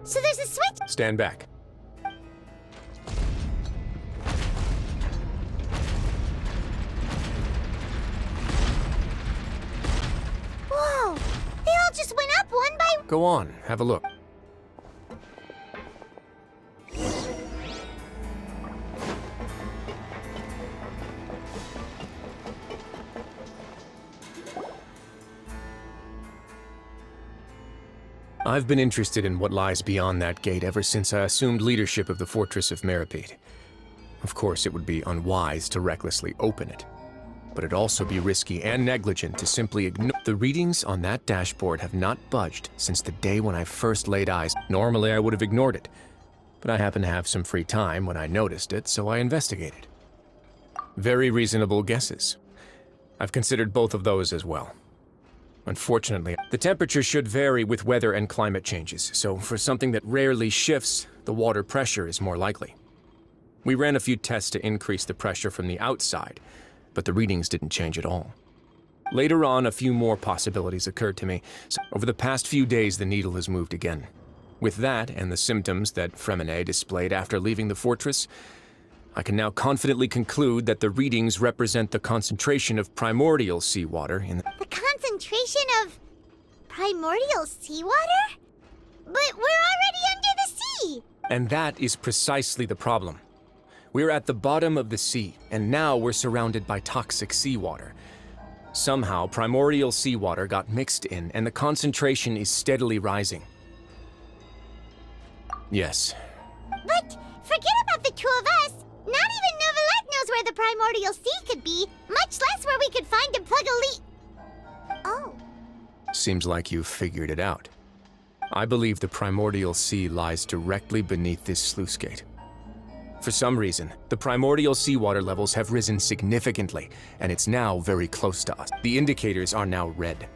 So there's a switch? Stand back. Whoa! They all just went up one by... Go on, have a look. I've been interested in what lies beyond that gate ever since I assumed leadership of the Fortress of Meripede. Of course, it would be unwise to recklessly open it, but it'd also be risky and negligent to simply ignore. The readings on that dashboard have not budged since the day when I first laid eyes. Normally, I would have ignored it, but I happened to have some free time when I noticed it, so I investigated. Very reasonable guesses. I've considered both of those as well. Unfortunately, the temperature should vary with weather and climate changes, so for something that rarely shifts, the water pressure is more likely. We ran a few tests to increase the pressure from the outside, but the readings didn't change at all. Later on, a few more possibilities occurred to me. So over the past few days, the needle has moved again. With that, and the symptoms that Fremine displayed after leaving the fortress, I can now confidently conclude that the readings represent the concentration of primordial seawater in The concentration of... primordial seawater? But we're already under the sea! And that is precisely the problem. We're at the bottom of the sea, and now we're surrounded by toxic seawater. Somehow, primordial seawater got mixed in, and the concentration is steadily rising. Yes. But forget about the two of us! Not even Novelette knows where the primordial sea could be, much less where we could find and plug a leak. Oh. Seems like you've figured it out. I believe the primordial sea lies directly beneath this sluice gate. For some reason, the primordial seawater levels have risen significantly, and it's now very close to us. The indicators are now red.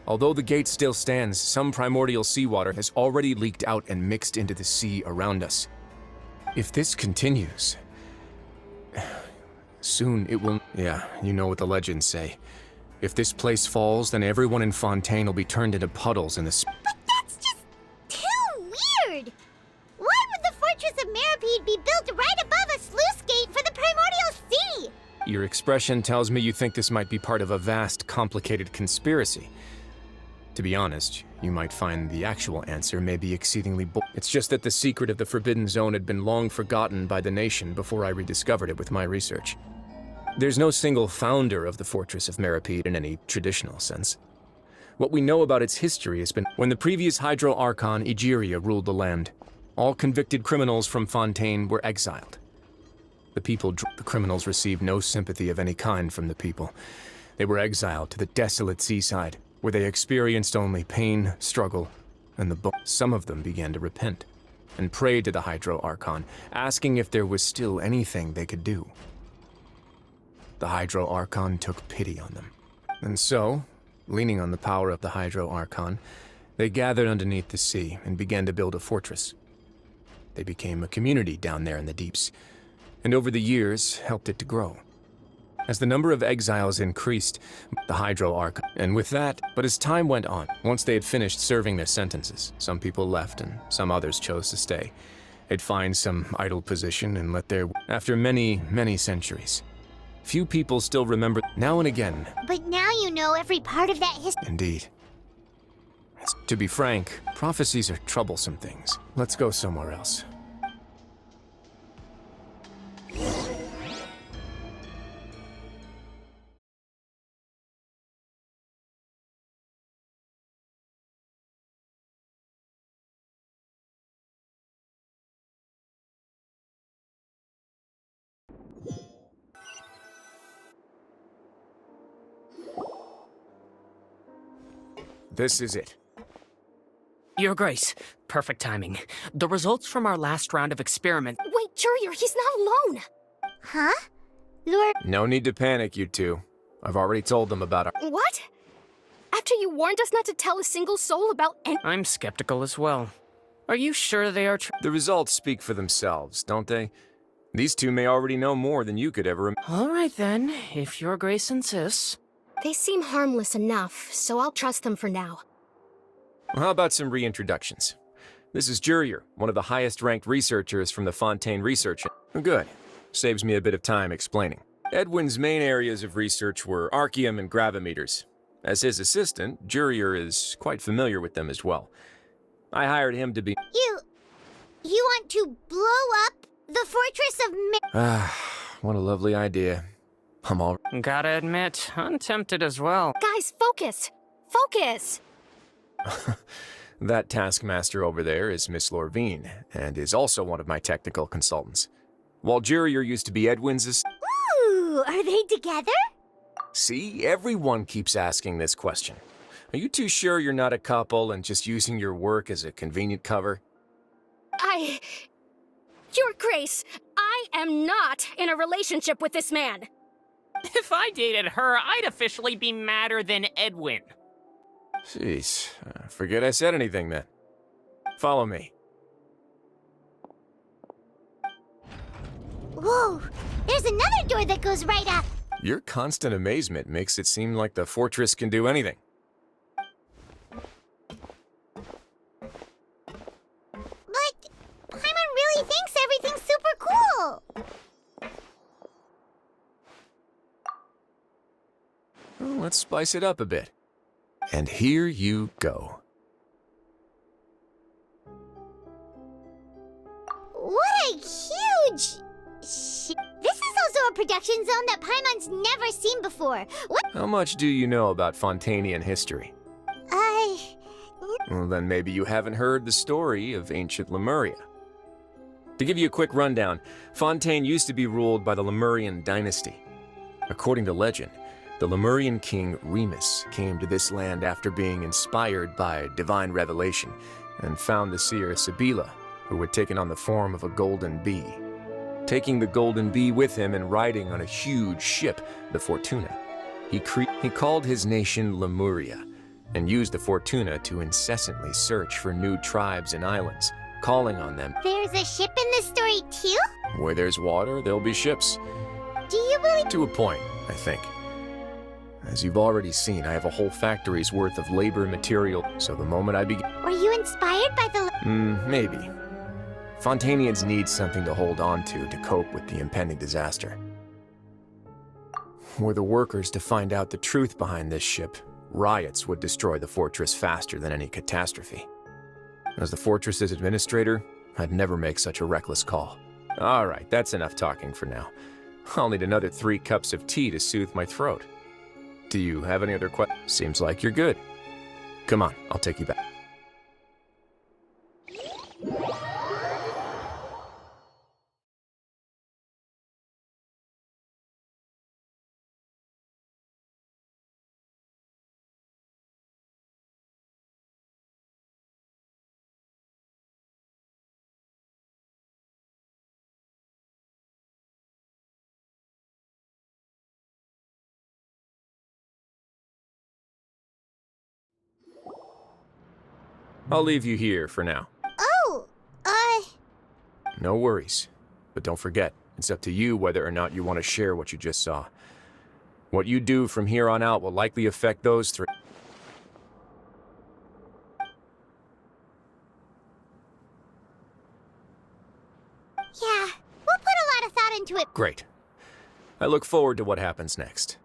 Although the gate still stands, some primordial seawater has already leaked out and mixed into the sea around us. If this continues, soon it will... Yeah, you know what the legends say. If this place falls, then everyone in Fontaine will be turned into puddles in the... But that's just too weird! Why would the Fortress of Meripede be built right above a sluice gate for the primordial sea? Your expression tells me you think this might be part of a vast, complicated conspiracy. To be honest, you might find the actual answer may be exceedingly It's just that the secret of the Forbidden Zone had been long forgotten by the nation before I rediscovered it with my research. There's no single founder of the Fortress of Meripede in any traditional sense. What we know about its history has been when the previous Hydro Archon Egeria ruled the land. All convicted criminals from Fontaine were exiled. The criminals received no sympathy of any kind from the people. They were exiled to the desolate seaside, where they experienced only pain, struggle, and some of them began to repent, and prayed to the Hydro Archon, asking if there was still anything they could do. The Hydro Archon took pity on them. And so, leaning on the power of the Hydro Archon, they gathered underneath the sea and began to build a fortress. They became a community down there in the deeps, and over the years helped it to grow. As the number of exiles increased, the Hydro Archon, and with that, but as time went on, once they had finished serving their sentences, some people left and some others chose to stay. They'd find some idle position and let their... After many, many centuries, few people still remember now and again. But now you know every part of that history. Indeed. To be frank, prophecies are troublesome things. Let's go somewhere else. This is it. Your Grace, perfect timing. The results from our last round of experiment... Wait, Jurier, he's not alone! Huh? Lord... No need to panic, you two. I've already told them about our... What? After you warned us not to tell a single soul about any... I'm skeptical as well. Are you sure they are The results speak for themselves, don't they? These two may already know more than you could ever... All right then, if Your Grace insists. They seem harmless enough, so I'll trust them for now. How about some reintroductions? This is Jurier, one of the highest-ranked researchers from the Fontaine Research. Good. Saves me a bit of time explaining. Edwin's main areas of research were archium and gravimeters. As his assistant, Jurier is quite familiar with them as well. I hired him to be... You want to blow up the fortress of What a lovely idea. I'm all... Gotta admit, I'm tempted as well. Guys, focus! Focus! That taskmaster over there is Miss Lorvine, and is also one of my technical consultants. While Jurier used to be Edwin's... Ooh, are they together? See, everyone keeps asking this question. Are you too sure you're not a couple and just using your work as a convenient cover? Your Grace, I am not in a relationship with this man. If I dated her, I'd officially be madder than Edwin. Jeez, forget I said anything then. Follow me. Whoa, there's another door that goes right up. Your constant amazement makes it seem like the fortress can do anything. But Paimon really thinks everything's super cool. Well, let's spice it up a bit. And here you go. What a huge... This is also a production zone that Paimon's never seen before. What? How much do you know about Fontainian history? Well, then maybe you haven't heard the story of ancient Lemuria. To give you a quick rundown, Fontaine used to be ruled by the Lemurian dynasty. According to legend, the Lemurian king Remus came to this land after being inspired by divine revelation and found the seer Sibila, who had taken on the form of a golden bee. Taking the golden bee with him and riding on a huge ship, the Fortuna, he called his nation Lemuria and used the Fortuna to incessantly search for new tribes and islands, calling on them. There's a ship in this story too? Where there's water, there'll be ships. Do you believe... To a point, I think. As you've already seen, I have a whole factory's worth of labor and material, so the moment I begin... Were you inspired by the... Maybe. Fontainians need something to hold on to cope with the impending disaster. Were the workers to find out the truth behind this ship, riots would destroy the fortress faster than any catastrophe. As the fortress's administrator, I'd never make such a reckless call. Alright, that's enough talking for now. I'll need another 3 cups of tea to soothe my throat. Do you have any other questions? Seems like you're good. Come on, I'll take you back. I'll leave you here for now. Oh, No worries. But don't forget, it's up to you whether or not you want to share what you just saw. What you do from here on out will likely affect those 3. Yeah, we'll put a lot of thought into it. Great. I look forward to what happens next.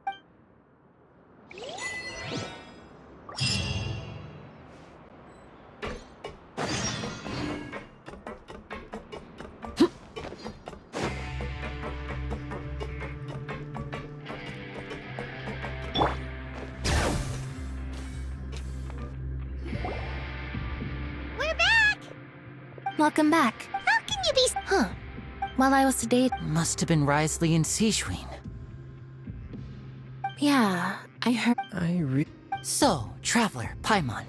We're back! Welcome back. How can you be... Huh. While I was sedate, must have been Risley and Sishween. Yeah, I heard... So, Traveler, Paimon,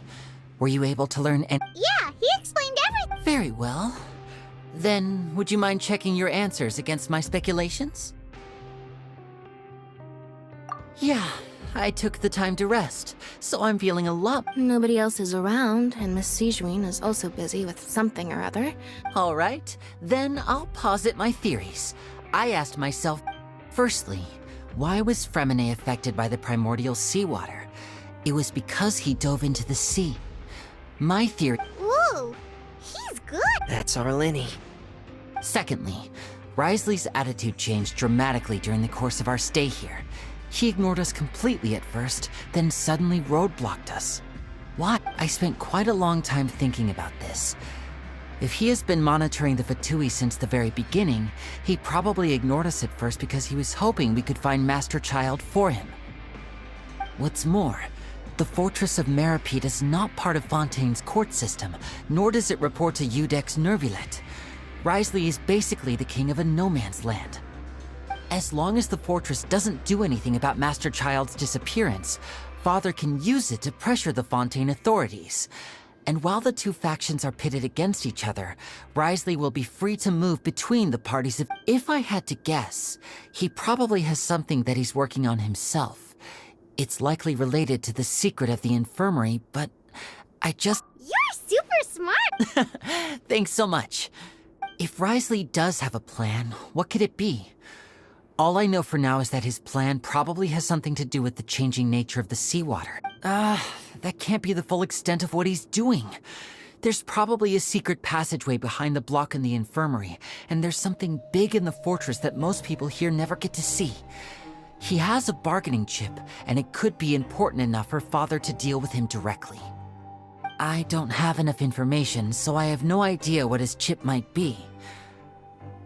were you able to learn any... Yeah, he explained everything. Very well. Then, would you mind checking your answers against my speculations? Yeah, I took the time to rest, so I'm feeling a lot... Nobody else is around, and Miss Sijouin is also busy with something or other. All right, then I'll posit my theories. I asked myself, firstly, why was Fremine affected by the primordial seawater? It was because he dove into the sea. My theory... Whoa, he's good. That's our Linny. Secondly, Risley's attitude changed dramatically during the course of our stay here. He ignored us completely at first, then suddenly roadblocked us. Why? I spent quite a long time thinking about this. If he has been monitoring the Fatui since the very beginning, he probably ignored us at first because he was hoping we could find Master Child for him. What's more, the Fortress of Meripede is not part of Fontaine's court system, nor does it report to Udex Nervulet. Risley is basically the king of a no-man's land. As long as the fortress doesn't do anything about Master Child's disappearance, Father can use it to pressure the Fontaine authorities. And while the two factions are pitted against each other, Risley will be free to move between the parties of— If I had to guess, he probably has something that he's working on himself. It's likely related to the secret of the infirmary, but I just— You're super smart. Thanks so much. If Risley does have a plan, what could it be? All I know for now is that his plan probably has something to do with the changing nature of the seawater. That can't be the full extent of what he's doing. There's probably a secret passageway behind the block in the infirmary, and there's something big in the fortress that most people here never get to see. He has a bargaining chip, and it could be important enough for Father to deal with him directly. I don't have enough information, so I have no idea what his chip might be.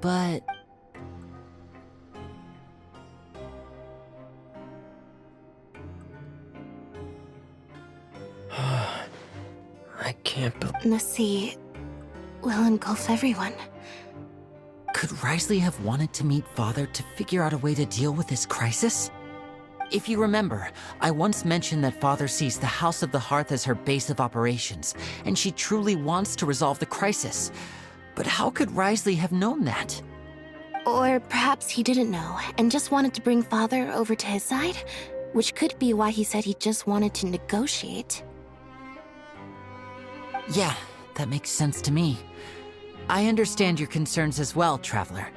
But I can't believe... The sea will engulf everyone. could Risley have wanted to meet Father to figure out a way to deal with this crisis? If you remember, I once mentioned that Father sees the House of the Hearth as her base of operations, and she truly wants to resolve the crisis. But how could Risley have known that? Or perhaps he didn't know and just wanted to bring Father over to his side, which could be why he said he just wanted to negotiate. Yeah, that makes sense to me. I understand your concerns as well, Traveler.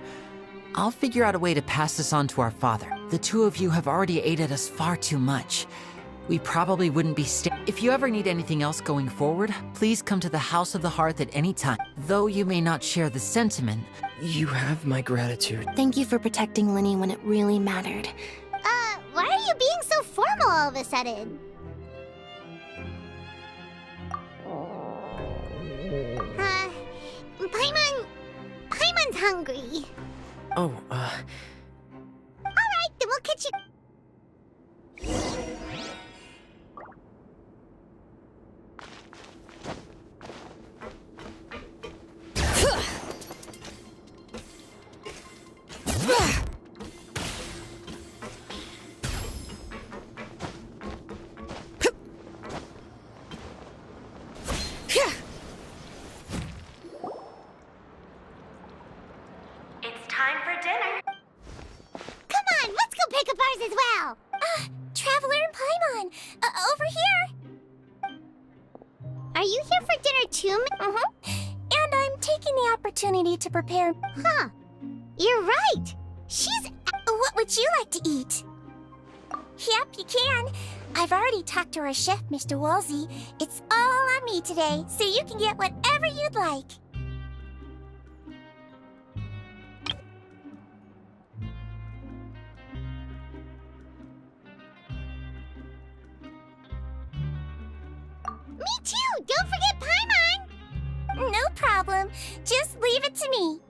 I'll figure out a way to pass this on to our father. The two of you have already aided us far too much. We probably wouldn't be If you ever need anything else going forward, please come to the House of the Hearth at any time. Though you may not share the sentiment. You have my gratitude. Thank you for protecting Linny when it really mattered. Why are you being so formal all of a sudden? Paimon's hungry. Oh, Alright, then we'll catch you. It's time for dinner. Come on, let's go pick up ours as well. Traveler and Paimon, over here. Are you here for dinner too? And I'm taking the opportunity to prepare. Huh. You're right. She's... What would you like to eat? Yep, you can. I've already talked to our chef, Mr. Wolsey. It's all on me today, so you can get whatever you'd like. Me too! Don't forget Paimon! No problem. Just leave it to me.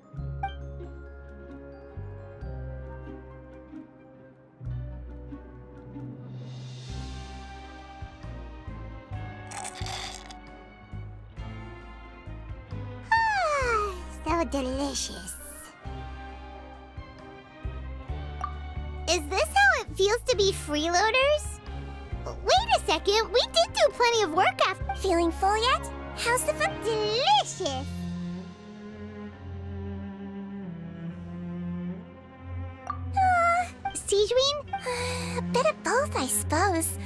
So delicious. Is this how it feels to be freeloaders? Wait a second, we did do plenty of work after. Feeling full yet? How's the food? Delicious! Sigewin? A bit of both, I suppose.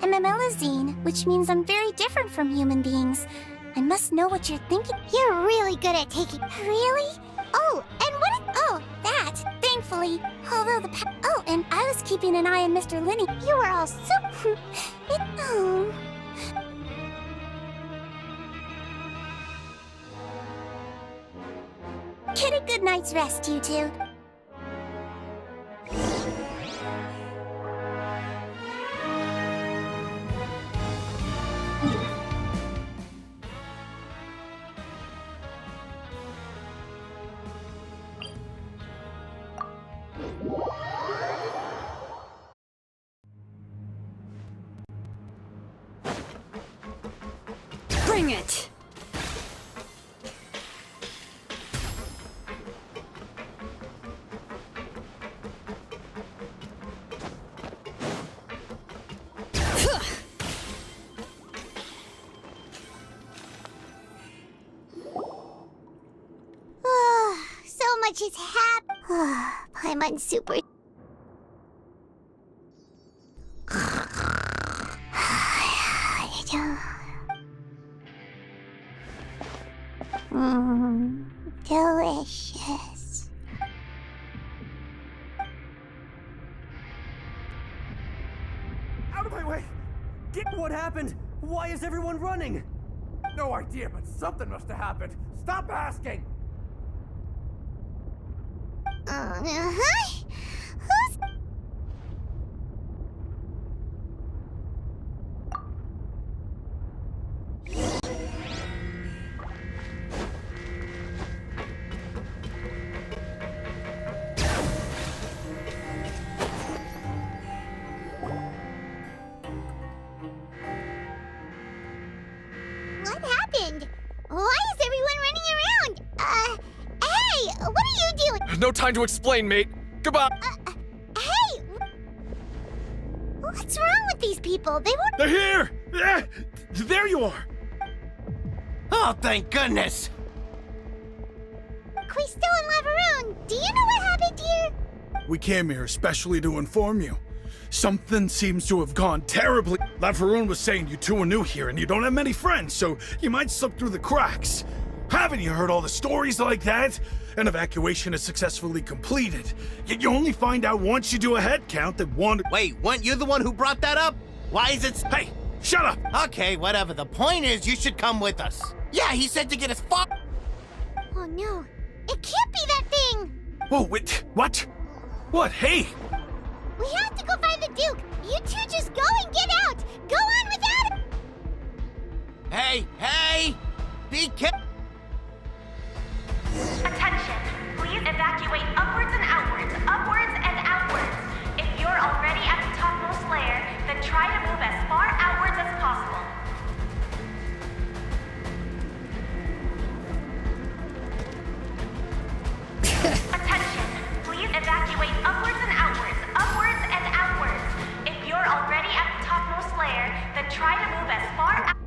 I'm a Melusine, which means I'm very different from human beings. I must know what you're thinking. You're really good at taking... Really? Oh, and what is... Oh, that. Thankfully. Although Oh, and I was keeping an eye on Mr. Linny. You were all so... good night's rest, you two. Bring it! So much is Paimon's super. Delicious. Out of my way! What happened? Why is everyone running? No idea, but something must have happened. Stop asking! Who's... What happened? Why is everyone running around? Hey, what are you doing? No time to explain, mate. Goodbye. Hey! What's wrong with these people? They won't... They're here! There you are! Oh, thank goodness! Quisto and Laveroon, do you know what happened here? We came here especially to inform you. Something seems to have gone terribly. Laveroon was saying you two are new here and you don't have many friends, so you might slip through the cracks. Haven't you heard all the stories like that? An evacuation is successfully completed. Yet you only find out once you do a head count that one... Wait, weren't you the one who brought that up? Why is it... Hey, shut up! Okay, whatever. The point is, you should come with us. Yeah, he said to get us far... Oh no, it can't be that thing! Whoa, wait, what? What, hey? We have to go find the Duke! You two just go and get out! Go on without him! Hey! Be careful! Attention! Please evacuate upwards and outwards, upwards and outwards. If you're already at the topmost layer, then try to move as far outwards as possible. Attention! Please evacuate upwards and outwards, upwards and outwards. If you're already at the topmost layer, then try to move as far out.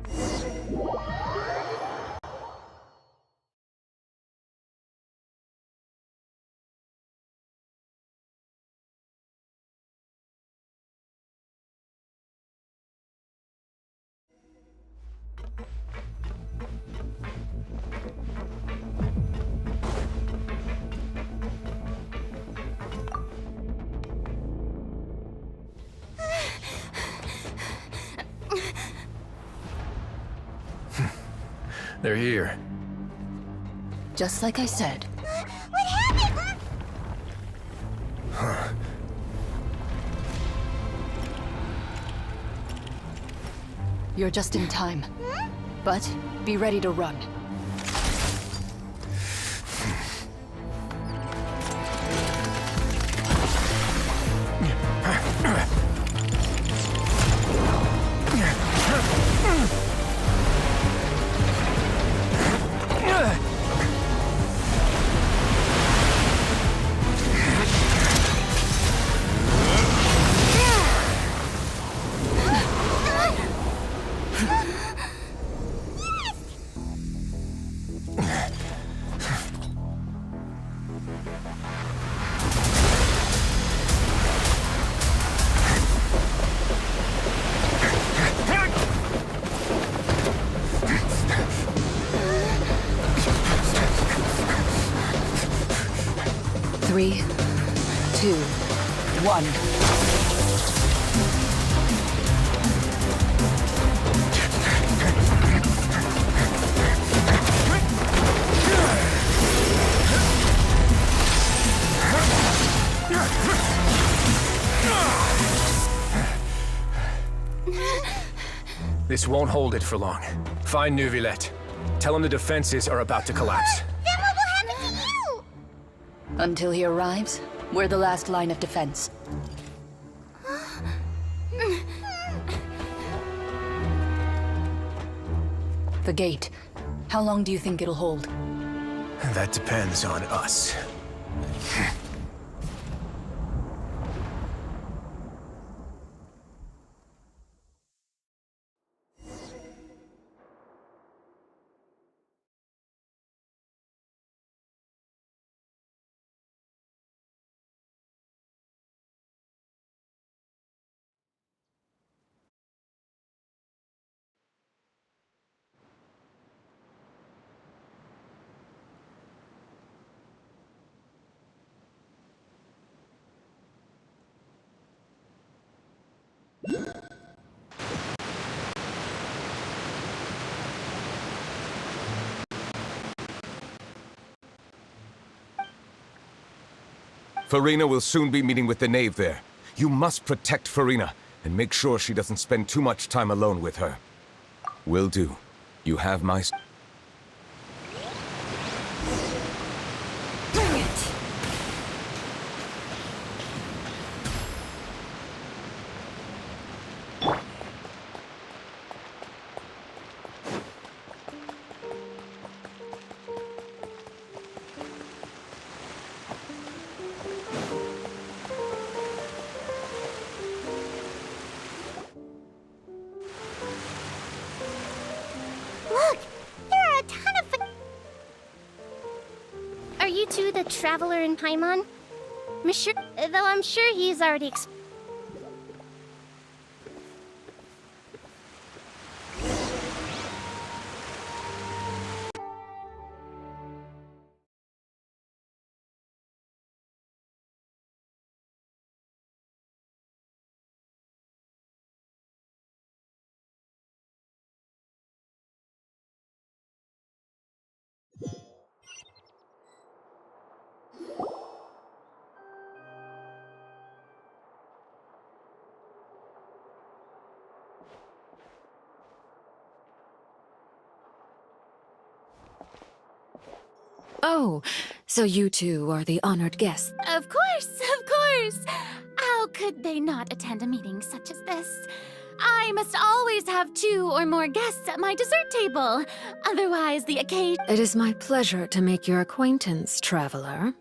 They're here. Just like I said. What happened? You're just in time. But be ready to run. Three, 2, 1. This won't hold it for long. Find Neuvillette. Tell him the defenses are about to collapse. Then what will happen to you? Until he arrives, we're the last line of defense. The gate. How long do you think it'll hold? That depends on us. Farina will soon be meeting with the knave there. You must protect Farina, and make sure she doesn't spend too much time alone with her. Will do. You have my... Bring it! Look! There are a ton of... Are you two the traveler in Paimon? Though I'm sure he's already Oh, so you two are the honored guests. Of course, of course! How could they not attend a meeting such as this? I must always have 2 or more guests at my dessert table. Otherwise, the occasion... It is my pleasure to make your acquaintance, traveler.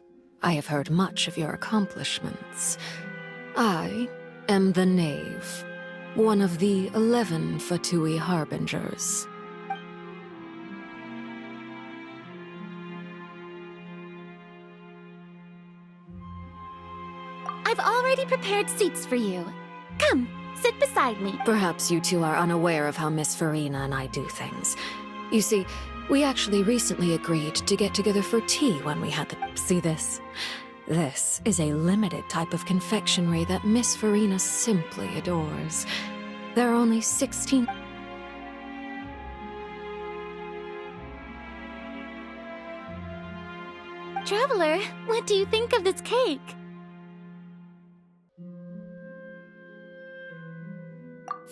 I have heard much of your accomplishments. I am the Knave, one of the 11 Fatui Harbingers. I've already prepared seats for you. Come, sit beside me. Perhaps you two are unaware of how Miss Farina and I do things. You see, we actually recently agreed to get together for tea when we had the... See this? This is a limited type of confectionery that Miss Farina simply adores. There are only 16... Traveler, what do you think of this cake?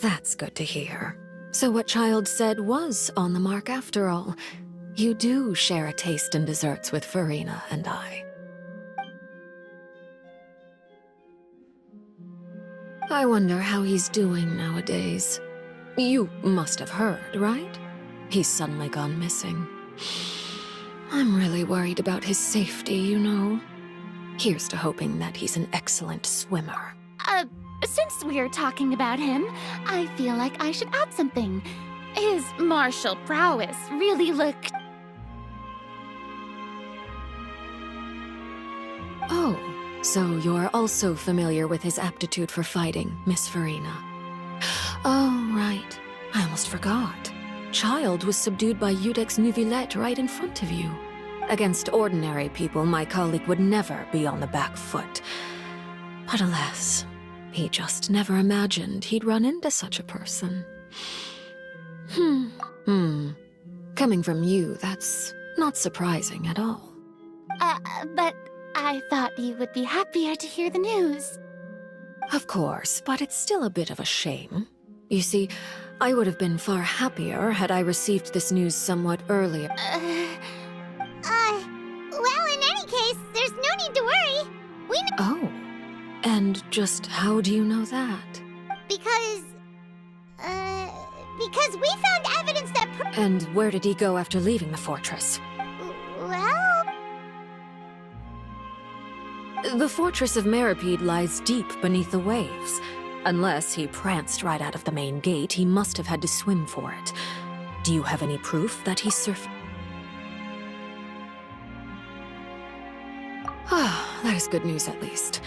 That's good to hear. So what Child said was on the mark after all. You do share a taste in desserts with Farina and I. I wonder how he's doing nowadays. You must have heard, right? He's suddenly gone missing. I'm really worried about his safety, you know. Here's to hoping that he's an excellent swimmer. Since we're talking about him, I feel like I should add something. His martial prowess really looked... Oh, so you're also familiar with his aptitude for fighting, Miss Farina. Oh, right. I almost forgot. Child was subdued by Iudex Neuvillette right in front of you. Against ordinary people, my colleague would never be on the back foot. But alas... he just never imagined he'd run into such a person. Coming from you, that's not surprising at all. But I thought you would be happier to hear the news. Of course, but it's still a bit of a shame. You see, I would have been far happier had I received this news somewhat earlier. Well, in any case, there's no need to worry. We know— Oh. And just how do you know that? Because we found evidence that And where did he go after leaving the fortress? Well... The fortress of Meripede lies deep beneath the waves. Unless he pranced right out of the main gate, he must have had to swim for it. Do you have any proof that he surfed? Ah, that is good news at least.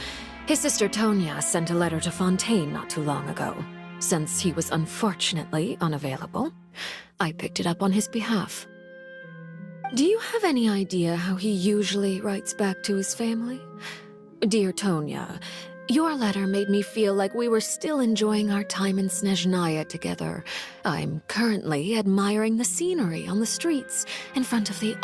His sister Tonya sent a letter to Fontaine not too long ago. Since he was unfortunately unavailable, I picked it up on his behalf. Do you have any idea how he usually writes back to his family? Dear Tonya, your letter made me feel like we were still enjoying our time in Snezhnaya together. I'm currently admiring the scenery on the streets in front of the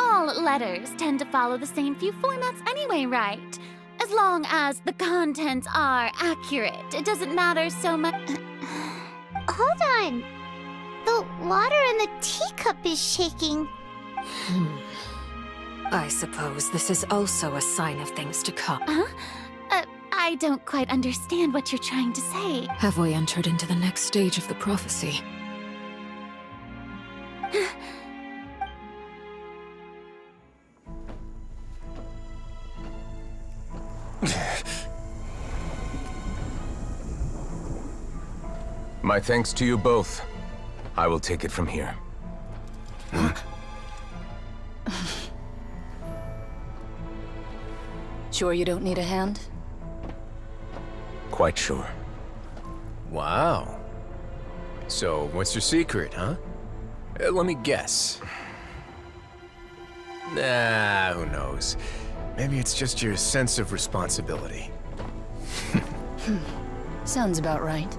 All letters tend to follow the same few formats anyway, right? As long as the contents are accurate, it doesn't matter so much. Hold on. The water in the teacup is shaking. I suppose this is also a sign of things to come. Huh? I don't quite understand what you're trying to say. Have we entered into the next stage of the prophecy? My thanks to you both. I will take it from here. Sure you don't need a hand? Quite sure. Wow. So, what's your secret, huh? Let me guess. Nah, who knows? Maybe it's just your sense of responsibility. Sounds about right.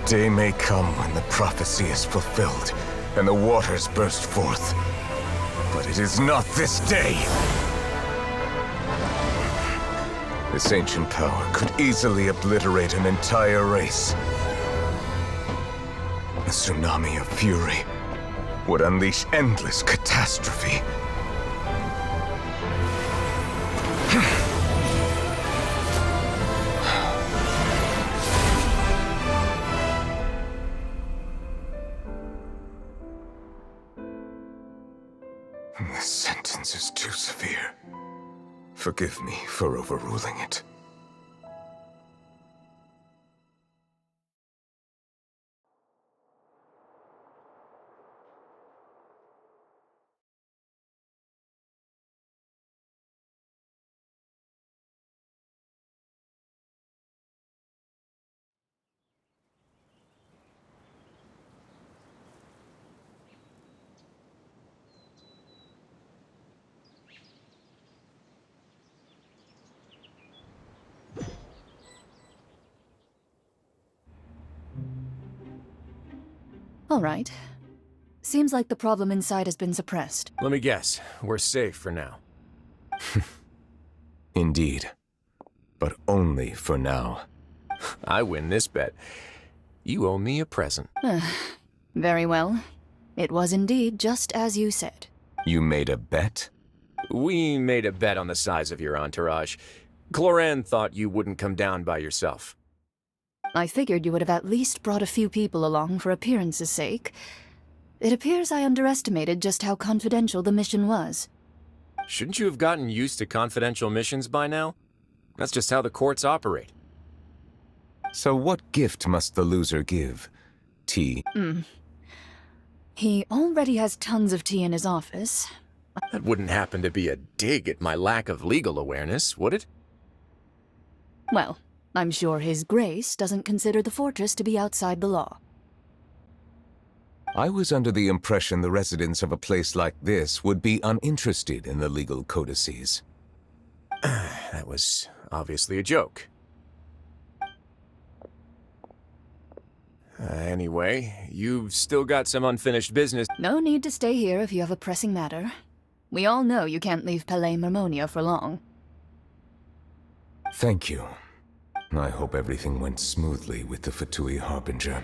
Day may come when the prophecy is fulfilled, and the waters burst forth. But it is not this day! This ancient power could easily obliterate an entire race. A tsunami of fury would unleash endless catastrophe. This sentence is too severe. Forgive me for overruling it. All right. Seems like the problem inside has been suppressed. Let me guess. We're safe for now. Indeed. But only for now. I win this bet. You owe me a present. Very well. It was indeed just as you said. You made a bet? We made a bet on the size of your entourage. Cloran thought you wouldn't come down by yourself. I figured you would have at least brought a few people along for appearance's sake. It appears I underestimated just how confidential the mission was. Shouldn't you have gotten used to confidential missions by now? That's just how the courts operate. So what gift must the loser give? Tea? He already has tons of tea in his office. That wouldn't happen to be a dig at my lack of legal awareness, would it? Well, I'm sure His Grace doesn't consider the fortress to be outside the law. I was under the impression the residents of a place like this would be uninterested in the legal codices. That was obviously a joke. Anyway, you've still got some unfinished business. No need to stay here if you have a pressing matter. We all know you can't leave Palais Mermonia for long. Thank you. I hope everything went smoothly with the Fatui Harbinger.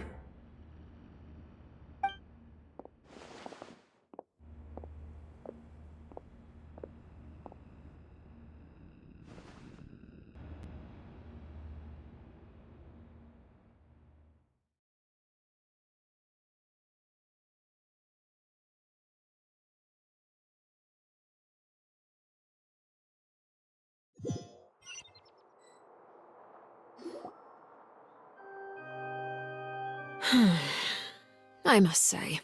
I must say,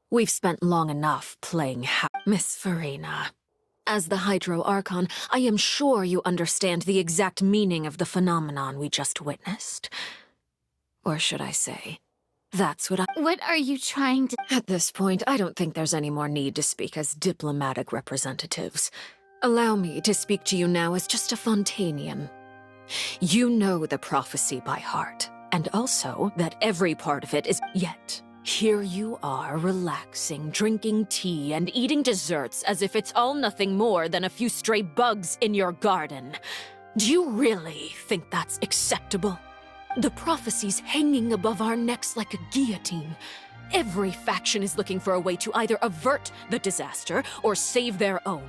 we've spent long enough playing Miss Farina. As the Hydro Archon, I am sure you understand the exact meaning of the phenomenon we just witnessed. Or should I say, that's what I— What are you trying to— At this point, I don't think there's any more need to speak as diplomatic representatives. Allow me to speak to you now as just a Fontanian. You know the prophecy by heart, and also that every part of it is— Yet, here you are, relaxing, drinking tea, and eating desserts as if it's all nothing more than a few stray bugs in your garden. Do you really think that's acceptable? The prophecy's hanging above our necks like a guillotine. Every faction is looking for a way to either avert the disaster or save their own.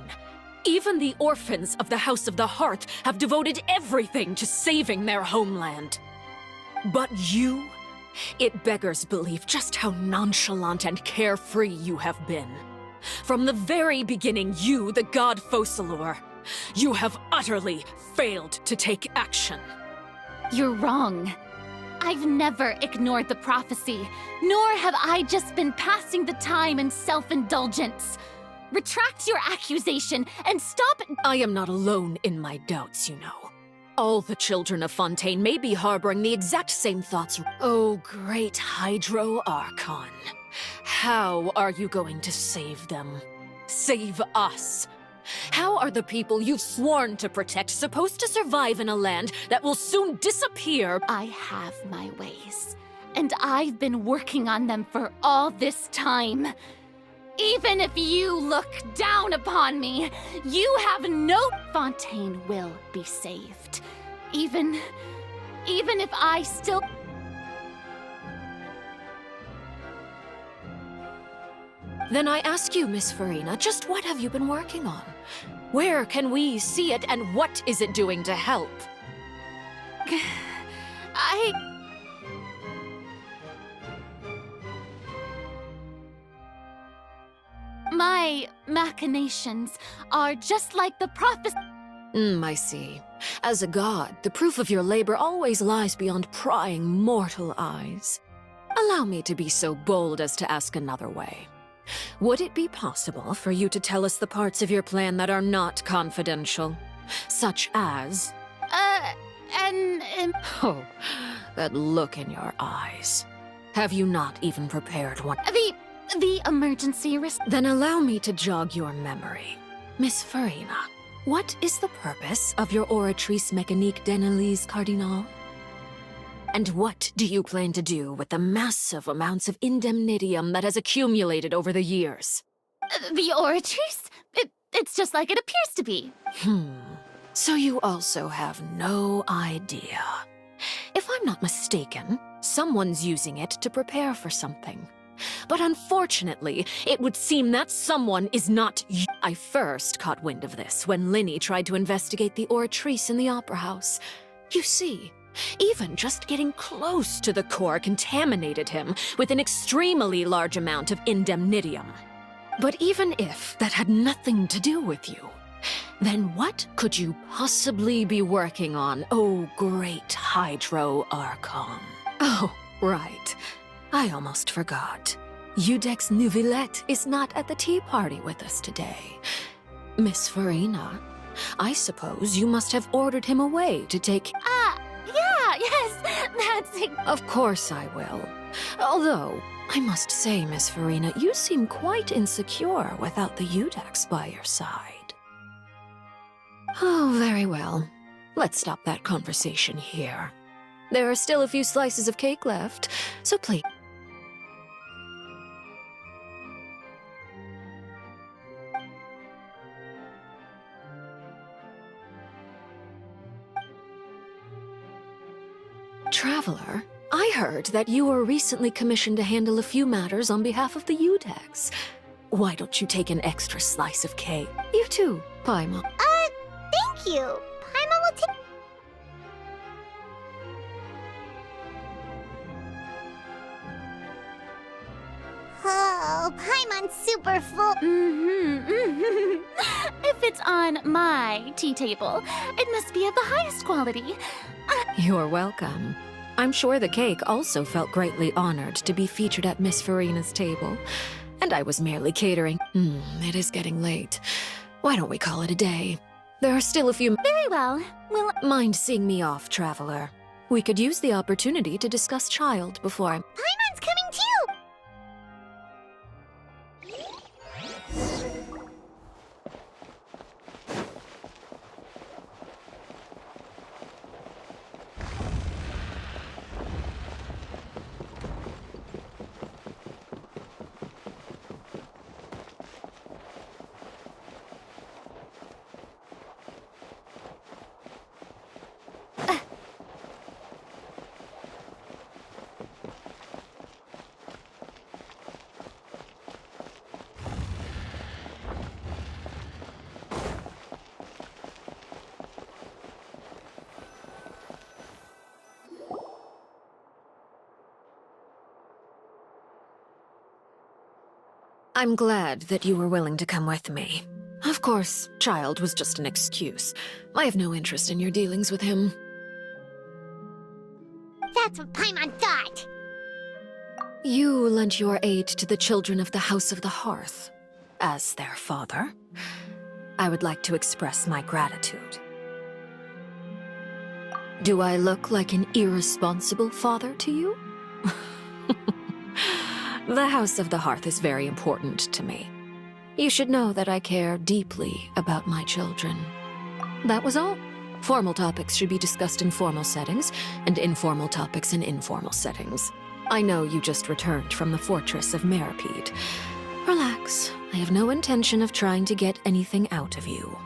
Even the orphans of the House of the Hearth have devoted everything to saving their homeland. But you— it beggars belief just how nonchalant and carefree you have been. From the very beginning, you, the god Focalor, you have utterly failed to take action. You're wrong. I've never ignored the prophecy, nor have I just been passing the time in self-indulgence. Retract your accusation and stop— I am not alone in my doubts, you know. All the children of Fontaine may be harboring the exact same thoughts. Oh, great Hydro Archon. How are you going to save them? Save us? How are the people you've sworn to protect supposed to survive in a land that will soon disappear? I have my ways, and I've been working on them for all this time. Even if you look down upon me, you have no— Fontaine will be saved. Even if I still— Then I ask you, Miss Farina, just what have you been working on? Where can we see it, and what is it doing to help? My machinations are just like the prophecy. I see. As a god, the proof of your labor always lies beyond prying mortal eyes. Allow me to be so bold as to ask another way. Would it be possible for you to tell us the parts of your plan that are not confidential? Such as— Oh, that look in your eyes. Have you not even prepared one— The emergency risk— Then allow me to jog your memory. Miss Farina, what is the purpose of your Oratrice Mécanique d'Analyse Cardinal? And what do you plan to do with the massive amounts of indemnitium that has accumulated over the years? The Oratrice? It's just like it appears to be. So you also have no idea. If I'm not mistaken, someone's using it to prepare for something. But unfortunately, it would seem that someone is not you. I first caught wind of this when Linny tried to investigate the Oratrice in the Opera House. You see, even just getting close to the core contaminated him with an extremely large amount of indemnitium. But even if that had nothing to do with you, then what could you possibly be working on, oh great Hydro Archon? Oh, right. I almost forgot. Udex Neuvillette is not at the tea party with us today. Miss Farina, I suppose you must have ordered him away to take... Yeah, yes, that's it. Of course I will. Although, I must say, Miss Farina, you seem quite insecure without the Udex by your side. Oh, very well. Let's stop that conversation here. There are still a few slices of cake left, so please... Traveler, I heard that you were recently commissioned to handle a few matters on behalf of the Udex. Why don't you take an extra slice of cake? You too, Paimon. Thank you. Paimon will take... Oh, Paimon's super full. If it's on my tea table, it must be of the highest quality. You're welcome. I'm sure the cake also felt greatly honored to be featured at Miss Farina's table. And I was merely catering. It is getting late. Why don't we call it a day? There are still a few... Very well. Well... Mind seeing me off, Traveler? We could use the opportunity to discuss Child before I'm... Paimon's coming too! I'm glad that you were willing to come with me. Of course, Child was just an excuse. I have no interest in your dealings with him. That's what Paimon thought. You lent your aid to the children of the House of the Hearth. As their father, I would like to express my gratitude. Do I look like an irresponsible father to you? The House of the Hearth is very important to me. You should know that I care deeply about my children. That was all. Formal topics should be discussed in formal settings, and informal topics in informal settings. I know you just returned from the fortress of Meripede. Relax. I have no intention of trying to get anything out of you.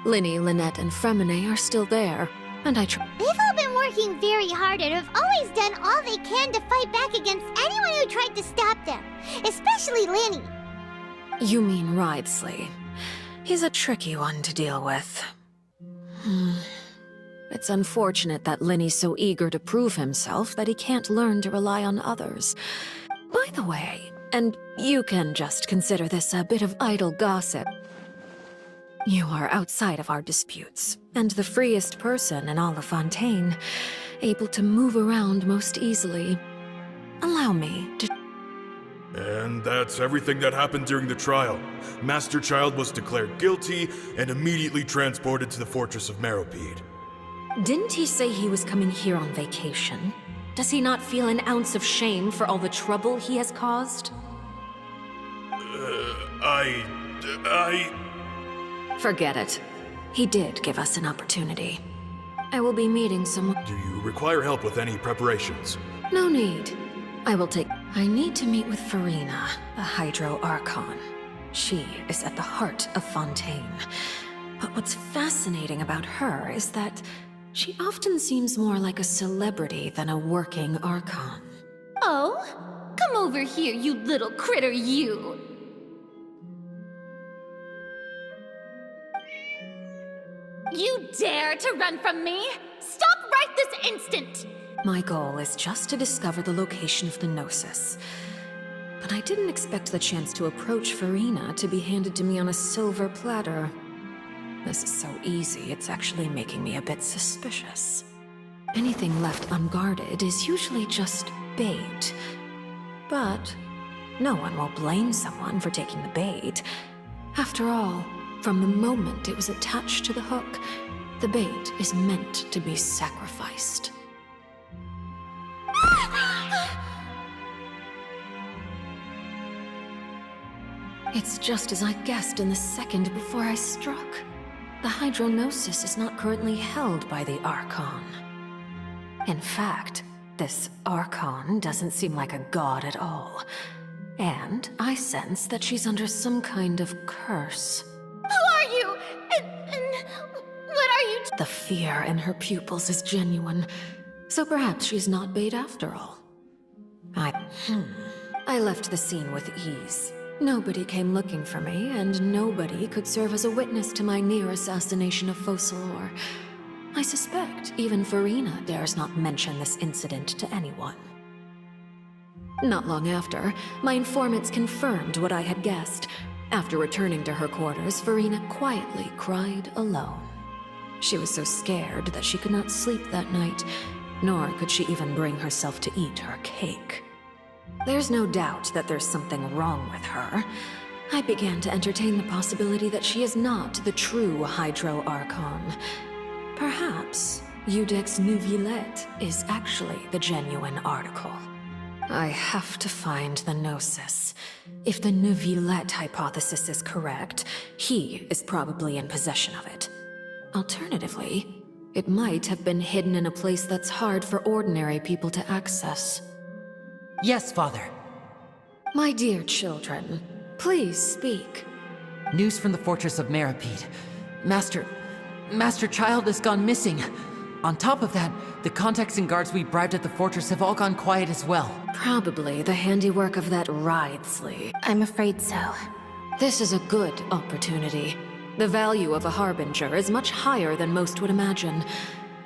Linny, Lynette, and Fremine are still there, and They've all been working very hard and have always done all they can to fight back against anyone who tried to stop them. Especially Linny. You mean Wriothesley. He's a tricky one to deal with. It's unfortunate that Linny's so eager to prove himself that he can't learn to rely on others. By the way, and you can just consider this a bit of idle gossip, you are outside of our disputes, and the freest person in all of Fontaine, able to move around most easily. Allow me to... And that's everything that happened during the trial. Master Child was declared guilty and immediately transported to the Fortress of Meripede. Didn't he say he was coming here on vacation? Does he not feel an ounce of shame for all the trouble he has caused? Forget it. He did give us an opportunity. I will be meeting someone... Do you require help with any preparations? No need. I need to meet with Farina, the Hydro Archon. She is at the heart of Fontaine. But what's fascinating about her is that she often seems more like a celebrity than a working Archon. Oh? Come over here, you little critter, you! You dare to run from me? Stop right this instant! My goal is just to discover the location of the Gnosis. But I didn't expect the chance to approach Farina to be handed to me on a silver platter. This is so easy, it's actually making me a bit suspicious. Anything left unguarded is usually just bait. But no one will blame someone for taking the bait. After all, From the moment it was attached to the hook, the bait is meant to be sacrificed. It's just as I guessed in the second before I struck. The hydronosis is not currently held by the archon. In fact, this archon doesn't seem like a god at all. And I sense that she's under some kind of curse. Who are you? And what are you? The fear in her pupils is genuine, so perhaps she's not bait after all. I left the scene with ease. Nobody came looking for me, and nobody could serve as a witness to my near assassination of Focalor. I suspect even Farina dares not mention this incident to anyone. Not long after, my informants confirmed what I had guessed. After returning to her quarters, Farina quietly cried alone. She was so scared that she could not sleep that night, nor could she even bring herself to eat her cake. There's no doubt that there's something wrong with her. I began to entertain the possibility that she is not the true Hydro Archon. Perhaps Iudex Neuvillette is actually the genuine article. I have to find the Gnosis. If the Neuvillette hypothesis is correct, he is probably in possession of it. Alternatively, it might have been hidden in a place that's hard for ordinary people to access. Yes, Father. My dear children, please speak. News from the fortress of Meripede. Master Child has gone missing. On top of that, the contacts and guards we bribed at the fortress have all gone quiet as well. Probably the handiwork of that Wriothesley. I'm afraid so. This is a good opportunity. The value of a harbinger is much higher than most would imagine.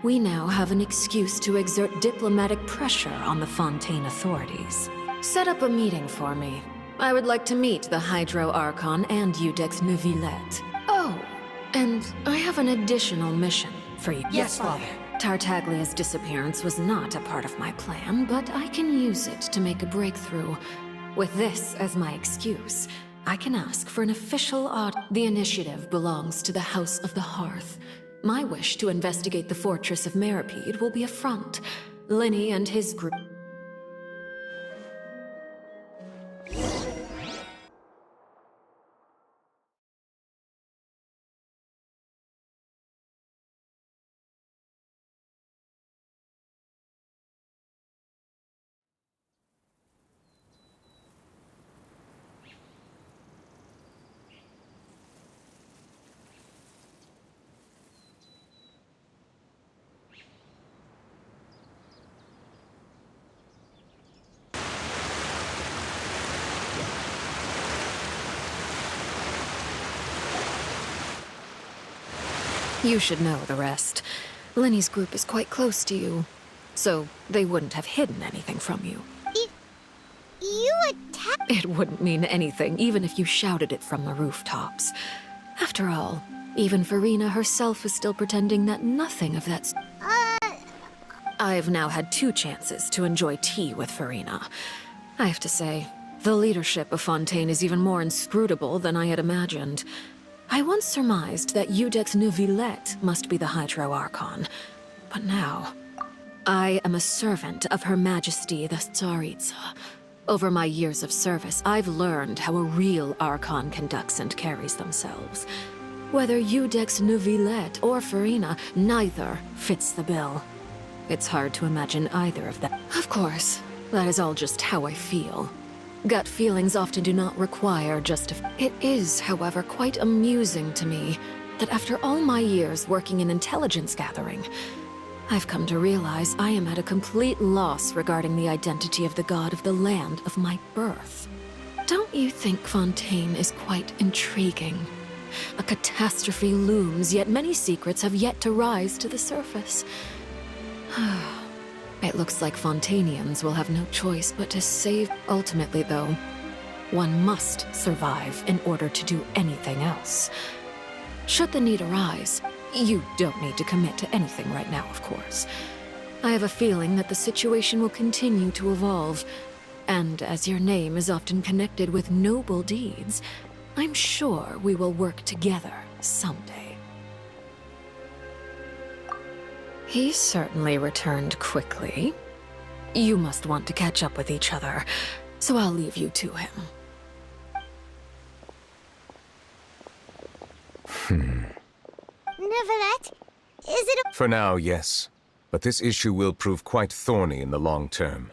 We now have an excuse to exert diplomatic pressure on the Fontaine authorities. Set up a meeting for me. I would like to meet the Hydro Archon and Iudex Neuvillette. Oh, and I have an additional mission for you. Yes, Father. Tartaglia's disappearance was not a part of my plan, but I can use it to make a breakthrough. With this as my excuse, I can ask for an official audit. The initiative belongs to the House of the Hearth. My wish to investigate the fortress of Meripede will be a front. Linny and his group... You should know the rest. Lenny's group is quite close to you, so they wouldn't have hidden anything from you. You attacked... It wouldn't mean anything, even if you shouted it from the rooftops. After all, even Farina herself is still pretending that nothing of that... I've now had 2 chances to enjoy tea with Farina. I have to say, the leadership of Fontaine is even more inscrutable than I had imagined. I once surmised that Iudex Neuvillette must be the Hydro Archon, but now... I am a servant of Her Majesty the Tsaritsa. Over my years of service, I've learned how a real Archon conducts and carries themselves. Whether Iudex Neuvillette or Farina, neither fits the bill. It's hard to imagine either of them. Of course, that is all just how I feel. Gut feelings often do not require It is, however, quite amusing to me that after all my years working in intelligence gathering, I've come to realize I am at a complete loss regarding the identity of the god of the land of my birth. Don't you think Fontaine is quite intriguing? A catastrophe looms, yet many secrets have yet to rise to the surface. It looks like Fontainians will have no choice but to save. Ultimately, though, one must survive in order to do anything else. Should the need arise, you don't need to commit to anything right now, of course. I have a feeling that the situation will continue to evolve, and as your name is often connected with noble deeds, I'm sure we will work together someday. He certainly returned quickly. You must want to catch up with each other, so I'll leave you to him. Neuvillette, is it For now, yes. But this issue will prove quite thorny in the long term.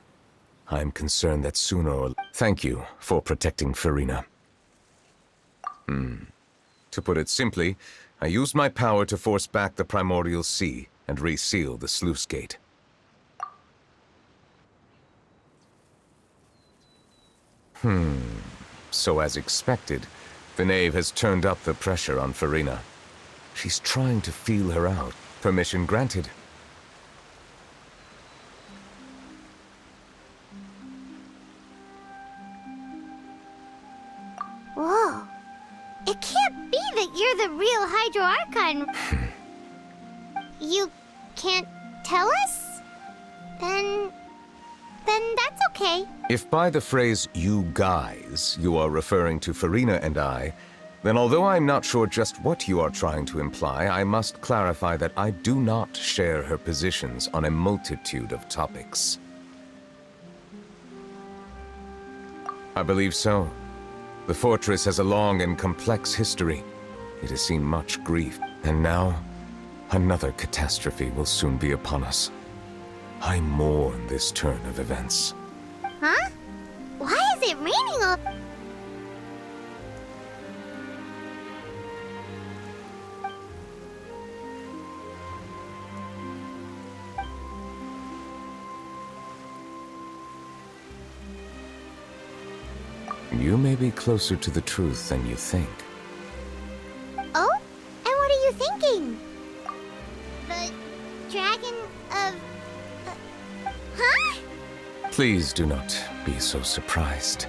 I'm concerned that sooner or... Thank you for protecting Farina. To put it simply, I used my power to force back the primordial sea and reseal the sluice gate. So as expected, the knave has turned up the pressure on Farina. She's trying to feel her out. Permission granted. Whoa. It can't be that you're the real Hydro Archon. You can't tell us? Then that's okay. If by the phrase, you guys, you are referring to Farina and I, then although I'm not sure just what you are trying to imply, I must clarify that I do not share her positions on a multitude of topics. I believe so. The fortress has a long and complex history. It has seen much grief, and now, another catastrophe will soon be upon us. I mourn this turn of events. Huh? Why is it raining all... You may be closer to the truth than you think. Oh? And what are you thinking? The dragon of... huh? Please do not be so surprised.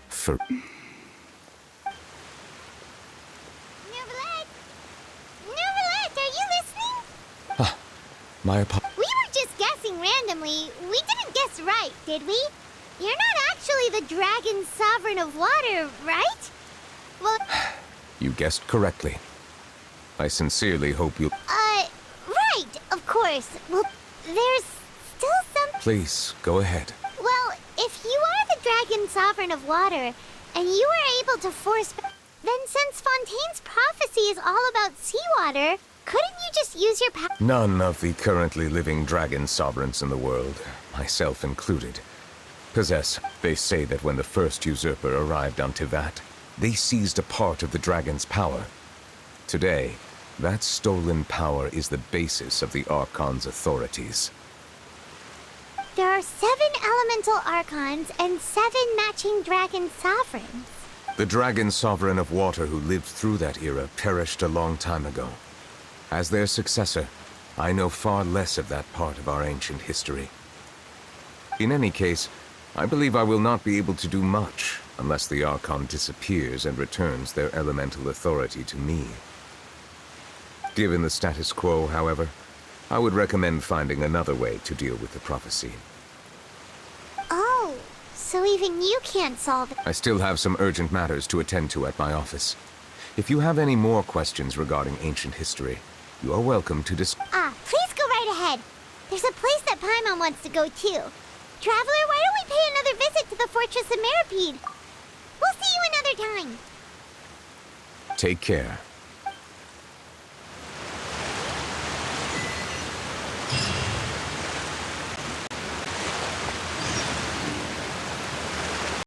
For... Neuvillette! Neuvillette, are you listening? My apologies. We were just guessing randomly. We didn't guess right, did we? You're not actually the dragon sovereign of water, right? Well... You guessed correctly. I sincerely hope you... right, of course. Well, there's still some... Please, go ahead. Well, if you are the dragon sovereign of water, and you were able to force... then since Fontaine's prophecy is all about seawater, couldn't you just use your power... None of the currently living dragon sovereigns in the world, myself included, possess... They say that when the first usurper arrived on Tivat, they seized a part of the dragon's power. Today, that stolen power is the basis of the Archon's authorities. There are 7 elemental archons and 7 matching dragon sovereigns. The dragon sovereign of water who lived through that era perished a long time ago. As their successor, I know far less of that part of our ancient history. In any case, I believe I will not be able to do much unless the Archon disappears and returns their elemental authority to me. Given the status quo, however, I would recommend finding another way to deal with the prophecy. Oh, so even you can't solve it. I still have some urgent matters to attend to at my office. If you have any more questions regarding ancient history, you are welcome to Please go right ahead. There's a place that Paimon wants to go too. Traveler, why don't we pay another visit to the Fortress of Meripede? We'll see you another time. Take care.